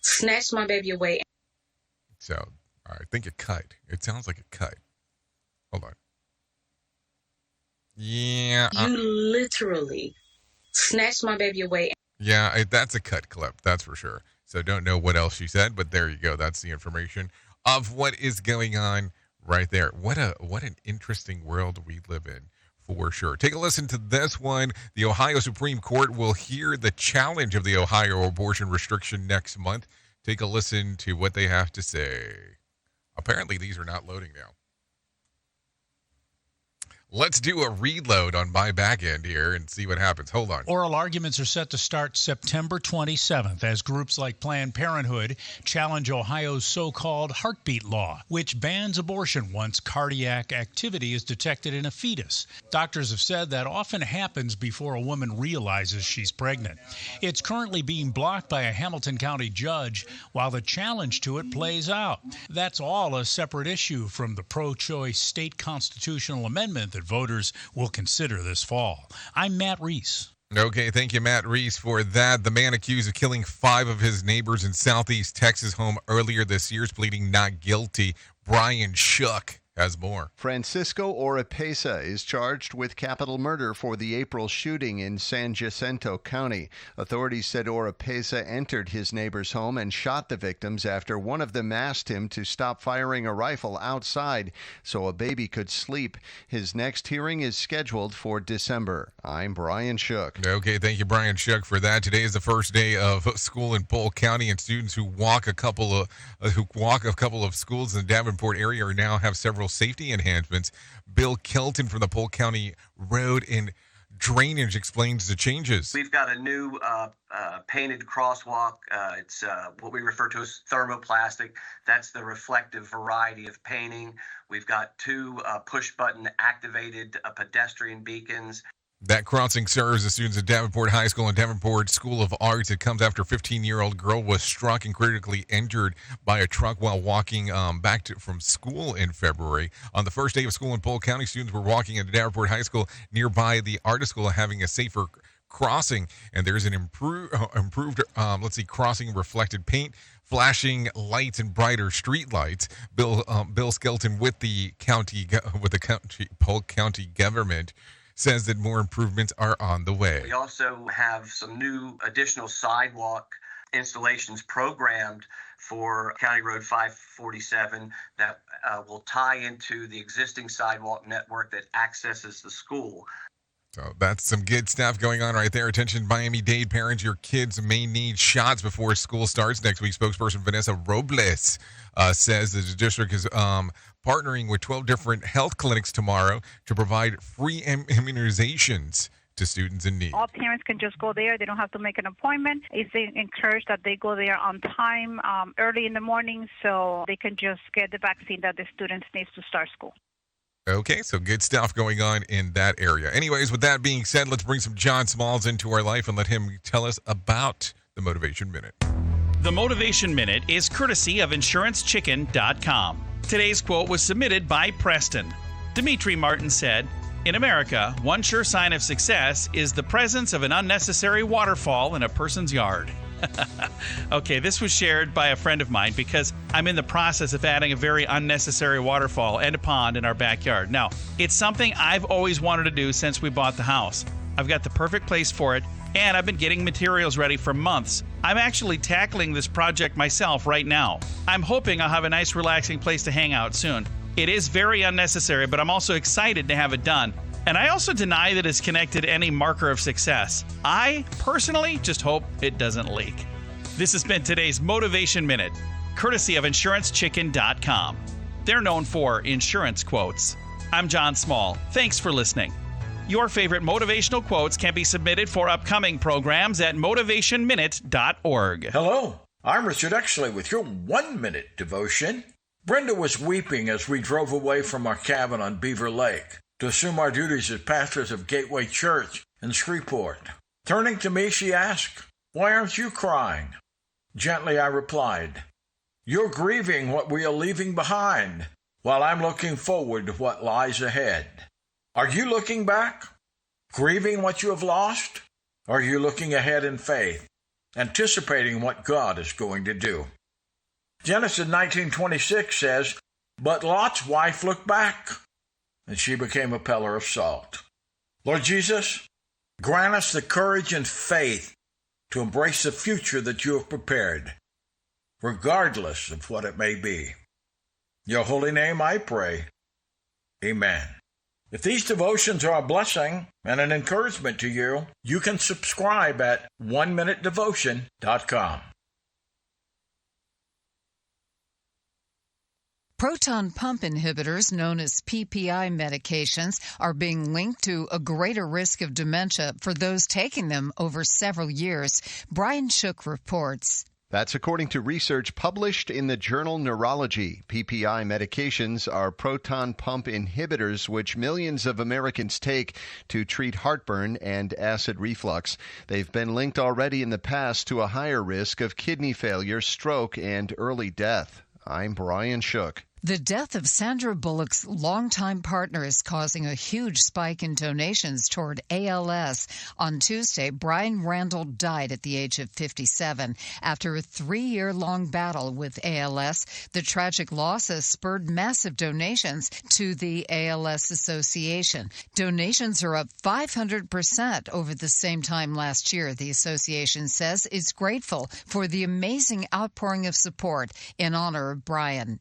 snatched my baby away. So I think it cut. It sounds like it cut. Hold on. Yeah. You literally snatched my baby away. Yeah, that's a cut clip. That's for sure. So don't know what else she said, but there you go. That's the information of what is going on right there. What an interesting world we live in, for sure. Take a listen to this one. The Ohio Supreme Court will hear the challenge of the Ohio abortion restriction next month. Take a listen to what they have to say. Apparently, these are not loading now. Let's do a reload on my back end here and see what happens. Hold on. Oral arguments are set to start September 27th as groups like Planned Parenthood challenge Ohio's so-called heartbeat law, which bans abortion once cardiac activity is detected in a fetus. Doctors have said that often happens before a woman realizes she's pregnant. It's currently being blocked by a Hamilton County judge while the challenge to it plays out. That's all a separate issue from the pro-choice state constitutional amendment that voters will consider this fall. I'm Matt Reese. Okay, thank you, Matt Reese, for that. The man accused of killing 5 of his neighbors in Southeast Texas home earlier this year is pleading not guilty. Brian Shook has more. Francisco Oropesa is charged with capital murder for the April shooting in San Jacinto County. Authorities said Oropesa entered his neighbor's home and shot the victims after one of them asked him to stop firing a rifle outside so a baby could sleep. His next hearing is scheduled for December. I'm Brian Shook. Okay, thank you, Brian Shook, for that. Today is the first day of school in Polk County, and students who walk a couple of schools in the Davenport area now have several safety enhancements. Bill Kelton from the Polk County Road and Drainage explains the changes. We've got a new painted crosswalk. It's what we refer to as thermoplastic. That's the reflective variety of painting. We've got 2 push-button activated pedestrian beacons. That crossing serves the students at Davenport High School and Davenport School of Arts. It comes after a 15-year-old girl was struck and critically injured by a truck while walking from school in February. On the first day of school in Polk County, students were walking at Davenport High School nearby the Art School, having a safer crossing. And there's an improved crossing reflected paint, flashing lights, and brighter street lights. Bill Skelton with the Polk County government says that more improvements are on the way. We also have some new additional sidewalk installations programmed for County Road 547 that will tie into the existing sidewalk network that accesses the school. So that's some good stuff going on right there. Attention, Miami-Dade parents, your kids may need shots before school starts next week. Spokesperson Vanessa Robles says that the district is partnering with 12 different health clinics tomorrow to provide free immunizations to students in need. All parents can just go there. They don't have to make an appointment. It's encouraged that they go there on time, early in the morning, so they can just get the vaccine that the students need to start school. Okay, so good stuff going on in that area. Anyways, with that being said, let's bring some John Smalls into our life and let him tell us about the Motivation Minute. The Motivation Minute is courtesy of InsuranceChicken.com. Today's quote was submitted by Preston. Dimitri Martin said, "In America, one sure sign of success is the presence of an unnecessary waterfall in a person's yard." Okay, this was shared by a friend of mine because I'm in the process of adding a very unnecessary waterfall and a pond in our backyard. Now, it's something I've always wanted to do since we bought the house. I've got the perfect place for it, and I've been getting materials ready for months. I'm actually tackling this project myself right now. I'm hoping I'll have a nice relaxing place to hang out soon. It is very unnecessary, but I'm also excited to have it done. And I also deny that it's connected to any marker of success. I personally just hope it doesn't leak. This has been today's Motivation Minute, courtesy of InsuranceChicken.com. They're known for insurance quotes. I'm John Small. Thanks for listening. Your favorite motivational quotes can be submitted for upcoming programs at motivationminute.org. Hello, I'm Richard Exley with your 1-minute devotion. Brenda was weeping as we drove away from our cabin on Beaver Lake to assume our duties as pastors of Gateway Church in Shreveport. Turning to me, she asked, "Why aren't you crying?" Gently I replied, "You're grieving what we are leaving behind, while I'm looking forward to what lies ahead. Are you looking back, grieving what you have lost? Or are you looking ahead in faith, anticipating what God is going to do?" Genesis 19:26 says, "But Lot's wife looked back, and she became a pillar of salt." Lord Jesus, grant us the courage and faith to embrace the future that you have prepared, regardless of what it may be. In your holy name I pray. Amen. If these devotions are a blessing and an encouragement to you, you can subscribe at oneminutedevotion.com. Proton pump inhibitors, known as PPI medications, are being linked to a greater risk of dementia for those taking them over several years. Brian Shook reports. That's according to research published in the journal Neurology. PPI medications are proton pump inhibitors, which millions of Americans take to treat heartburn and acid reflux. They've been linked already in the past to a higher risk of kidney failure, stroke, and early death. I'm Brian Shook. The death of Sandra Bullock's longtime partner is causing a huge spike in donations toward ALS. On Tuesday, Brian Randall died at the age of 57. After a 3-year-long battle with ALS, the tragic loss has spurred massive donations to the ALS Association. Donations are up 500% over the same time last year. The association says it's grateful for the amazing outpouring of support in honor of Brian.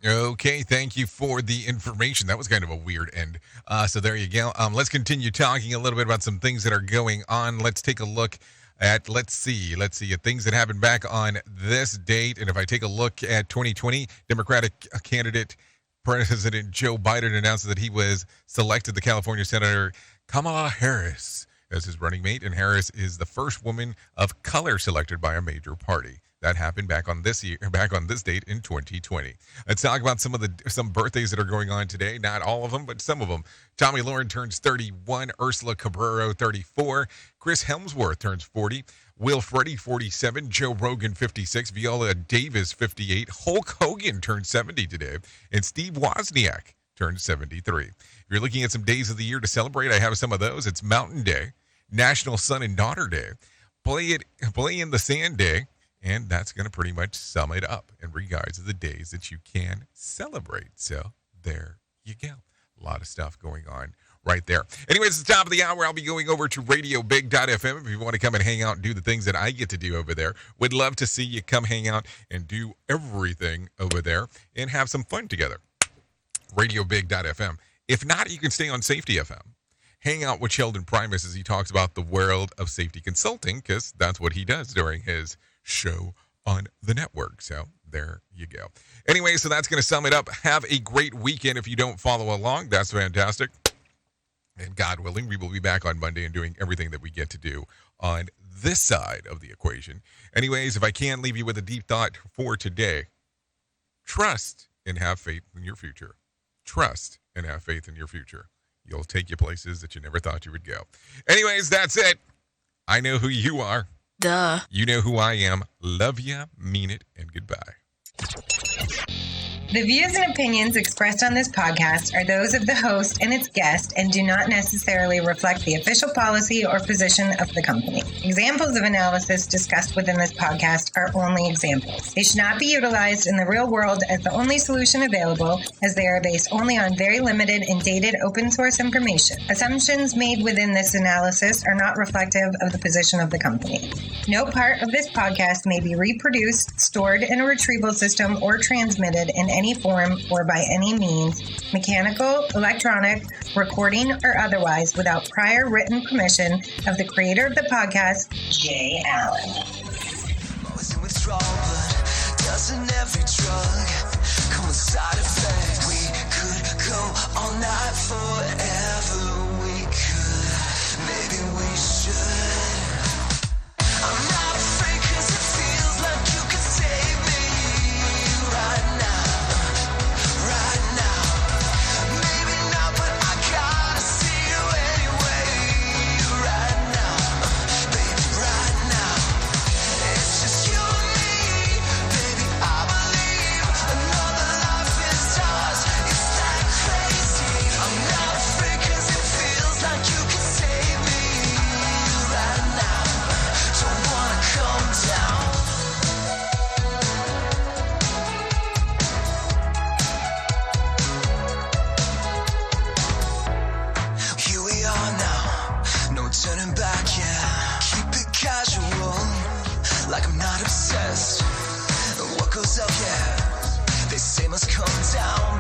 Okay, thank you for the information. That was kind of a weird end. So there you go. Let's continue talking a little bit about some things that are going on. Let's take a look at, let's see, at things that happened back on this date. And if I take a look at 2020, Democratic candidate President Joe Biden announced that he was selected the California Senator Kamala Harris as his running mate. And Harris is the first woman of color selected by a major party. That happened back on this date in 2020. Let's talk about some birthdays that are going on today. Not all of them, but some of them. Tommy Lauren turns 31. Ursula Cabrero, 34. Chris Hemsworth turns 40. Will Friedle, 47. Joe Rogan, 56. Viola Davis, 58. Hulk Hogan turned 70 today. And Steve Wozniak turned 73. If you're looking at some days of the year to celebrate, I have some of those. It's Mountain Day, National Son and Daughter Day, Play in the Sand Day, and that's going to pretty much sum it up in regards to the days that you can celebrate. So there you go. A lot of stuff going on right there. Anyways, at the top of the hour, I'll be going over to radiobig.fm if you want to come and hang out and do the things that I get to do over there. Would love to see you come hang out and do everything over there and have some fun together. Radiobig.fm. If not, you can stay on Safety FM. Hang out with Sheldon Primus as he talks about the world of safety consulting, because that's what he does during his show on the network. So there you go. Anyway, so that's going to sum it up. Have a great weekend. If you don't follow along, that's fantastic. And God willing, we will be back on Monday and doing everything that we get to do on this side of the equation. Anyways, if I can leave you with a deep thought for today, trust and have faith in your future. Trust and have faith in your future. You'll take you places that you never thought you would go. Anyways, that's it. I know who you are. Duh. You know who I am. Love ya, mean it, and goodbye. The views and opinions expressed on this podcast are those of the host and its guest and do not necessarily reflect the official policy or position of the company. Examples of analysis discussed within this podcast are only examples. They should not be utilized in the real world as the only solution available, as they are based only on very limited and dated open source information. Assumptions made within this analysis are not reflective of the position of the company. No part of this podcast may be reproduced, stored in a retrieval system, or transmitted in any form or by any means, mechanical, electronic, recording, or otherwise, without prior written permission of the creator of the podcast, Jay Allen. Always in withdrawal, but doesn't every drug come with side effects? We could go all night forever. We could, maybe we should. I'm not afraid 'cause it feels like you could save me right now. Turning back, yeah. Keep it casual, like I'm not obsessed. What goes up, yeah, they say must come down.